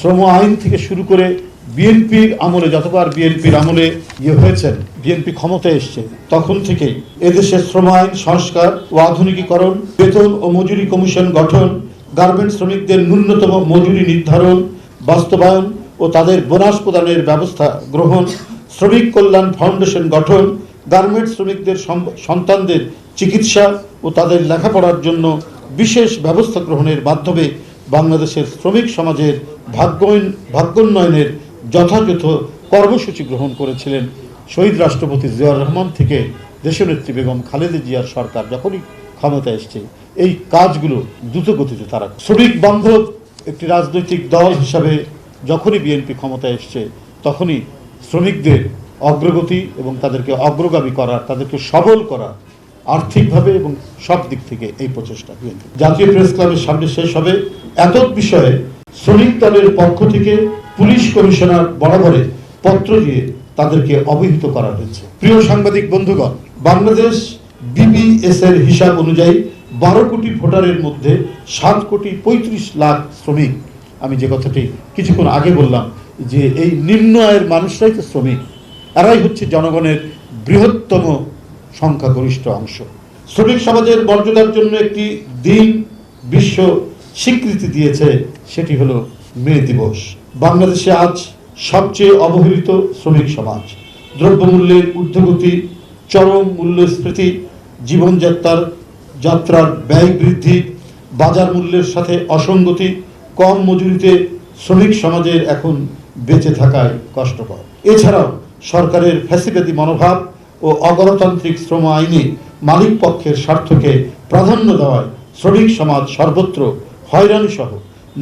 শ্রম আইন থেকে শুরু করে বিএনপির আমলে, যতবার বিএনপির আমলে হয়েছেন, বিএনপি ক্ষমতায় এসছে, তখন থেকেই এদেশের শ্রম আইন সংস্কার ও আধুনিকীকরণ, বেতন ও মজুরি কমিশন গঠন, গার্মেন্টস শ্রমিকদের ন্যূনতম মজুরি নির্ধারণ বাস্তবায়ন ও তাদের বোনাস প্রদানের ব্যবস্থা গ্রহণ, শ্রমিক কল্যাণ ফাউন্ডেশন গঠন, গার্মেন্টস শ্রমিকদের সন্তানদের চিকিৎসা ও তাদের লেখাপড়ার জন্য বিশেষ ব্যবস্থা গ্রহণের মাধ্যমে বাংলাদেশের শ্রমিক সমাজের ভাগ্যোন্নয়নের যথাযথ কর্মসূচি গ্রহণ করেছিলেন শহীদ রাষ্ট্রপতি জিয়াউর রহমান থেকে দেশনেত্রী বেগম খালেদা জিয়ার সরকার যখনই ক্ষমতায় এসছে। এই কাজগুলো দ্রুতগতিতে তারা শ্রমিক বান্ধব একটি রাজনৈতিক দল হিসাবে যখনই বিএনপি ক্ষমতায় এসছে, তখনই শ্রমিকদের অগ্রগতি এবং তাদেরকে অগ্রগামী করার, তাদেরকে সবল করা আর্থিকভাবে এবং সব দিক থেকে এই প্রচেষ্টা বিএনপি। জাতীয় প্রেস ক্লাবের সামনে শেষ হবে এতদ বিষয়ে শ্রমিক দলের পক্ষ থেকে পুলিশ কমিশনার বরাবরে পত্র দিয়ে তাদেরকে অবহিত করা হয়েছে। প্রিয় সাংবাদিক বন্ধুগণ, বাংলাদেশ বিবিএস এর হিসাব অনুযায়ী 12 কোটি ভোটারের মধ্যে 7 কোটি 35 লাখ শ্রমিক। আমি যে কথাটি কিছুক্ষণ আগে বললাম যে এই নিম্ন আয়ের মানুষরাই তো শ্রমিক, এরাই হচ্ছে জনগণের বৃহত্তম সংখ্যাগরিষ্ঠ অংশ। শ্রমিক সমাজের মর্যাদার জন্য একটি দিন বিশ্ব স্বীকৃতি দিয়েছে, সেটি হলো মে দিবস। বাংলাদেশে আজ সবচেয়ে অবহেলিত শ্রমিক সমাজ। দ্রব্যমূল্যের ঊর্ধ্বগতি, চরম মূল্যস্ফীতি, জীবনযাত্রার ব্যয় বৃদ্ধি, বাজার মূল্যের সাথে অসঙ্গতি, কম মজুরিতে শ্রমিক সমাজের এখন বেঁচে থাকায় কষ্টকর। এছাড়াও সরকারের ফ্যাসিবাদী মনোভাব ও অগণতান্ত্রিক শ্রম আইনে মালিক পক্ষের স্বার্থকে প্রাধান্য দেওয়ায় শ্রমিক সমাজ সর্বত্র হয়রানি সহ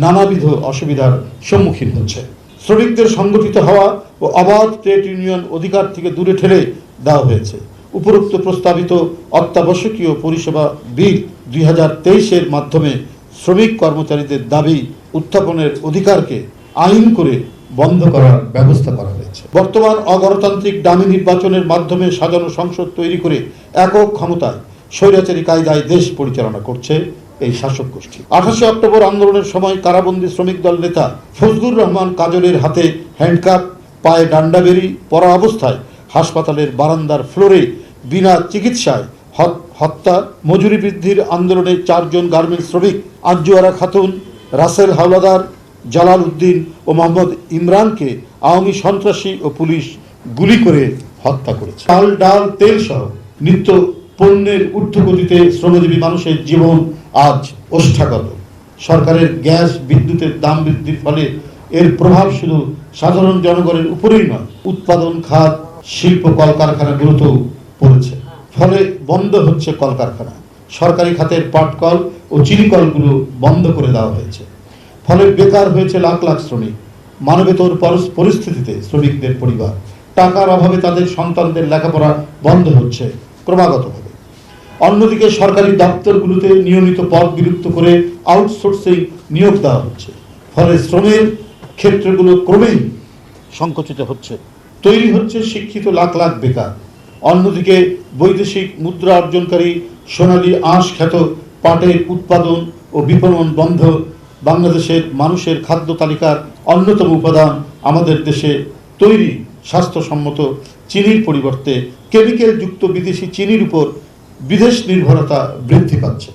নানাবিধ অসুবিধার সম্মুখীন হচ্ছে। শ্রমিকদের সংগঠিত হওয়া ও অবাধ ট্রেড ইউনিয়ন অধিকার থেকে দূরে ঠেলে দেওয়া হয়েছে। উপরোক্ত প্রস্তাবিত অত্যাবশ্যকীয় পরিষেবা বিল 2023-এর মাধ্যমে শ্রমিক কর্মচারীদের দাবি উত্থাপনের অধিকারকে আইন করে বন্ধ করার ব্যবস্থা করা হয়েছে। বর্তমান অগণতান্ত্রিক ডামি নির্বাচনের মাধ্যমে সাজানো সংসদ তৈরি করে একক ক্ষমতায় স্বৈরাচারী কায়দায় দেশ পরিচালনা করছে এই শাসক গোষ্ঠী। 28 অক্টোবর আন্দোলনের সময় কারাবন্দী শ্রমিক দল নেতা ফজলুর রহমান কাজলের হাতে হ্যান্ডকাপ, পায়ে ডান্ডাবেরি পরা অবস্থায় হাসপাতালের বারান্দার ফ্লোরে বিনা চিকিৎসায় হত্যা, মজুরি বৃদ্ধির আন্দোলনে 4 জন গার্মেন্টস শ্রমিক আঞ্জুয়ারা খাতুন, রাসেল হাওলাদার, জালাল উদ্দিন ও মোহাম্মদ ইমরানকে আওয়ামী সন্ত্রাসী ও পুলিশ গুলি করে হত্যা করেছে। চাল, ডাল, তেল সহ নিত্য পণ্যের ঊর্ধ্বগতিতে শ্রমজীবী মানুষের জীবন আজ ওষ্ঠাগত। সরকারের গ্যাস, বিদ্যুতের দাম বৃদ্ধির ফলে এর প্রভাব শুধু সাধারণ জনগণের উপরেই নয়, উৎপাদন খাত, শিল্প কলকারখানাগুলোতেও পড়েছে। ফলে বন্ধ হচ্ছে কলকারখানা। সরকারি খাতের পাটকল ও চিনিকলগুলো বন্ধ করে দেওয়া হয়েছে। ফলে বেকার হয়েছে লাখ লাখ শ্রমিক। মানবেতর পরিস্থিতিতে শ্রমিকদের পরিবার, টাকার অভাবে তাদের সন্তানদের লেখাপড়া বন্ধ হচ্ছে ক্রমাগতভাবে। অন্যদিকে সরকারি দপ্তরগুলোতে নিয়মিত পদ বিলুপ্ত করে আউটসোর্সিং নিয়োগ দেওয়া হচ্ছে। ফলে শ্রমের ক্ষেত্রগুলো ক্রমেই সংকুচিত হচ্ছে, তৈরি হচ্ছে শিক্ষিত লাখ লাখ বেকার। অন্যদিকে বৈদেশিক মুদ্রা অর্জনকারী সোনালী আঁশ খ্যাত পাটের উৎপাদন ও বিপণন বন্ধ। বাংলাদেশের মানুষের খাদ্য তালিকার অন্যতম উপাদান আমাদের দেশে তৈরি স্বাস্থ্যসম্মত চিনির পরিবর্তে কেমিক্যাল যুক্ত বিদেশি চিনির উপর বিদেশ নির্ভরতা বৃদ্ধি পাচ্ছে।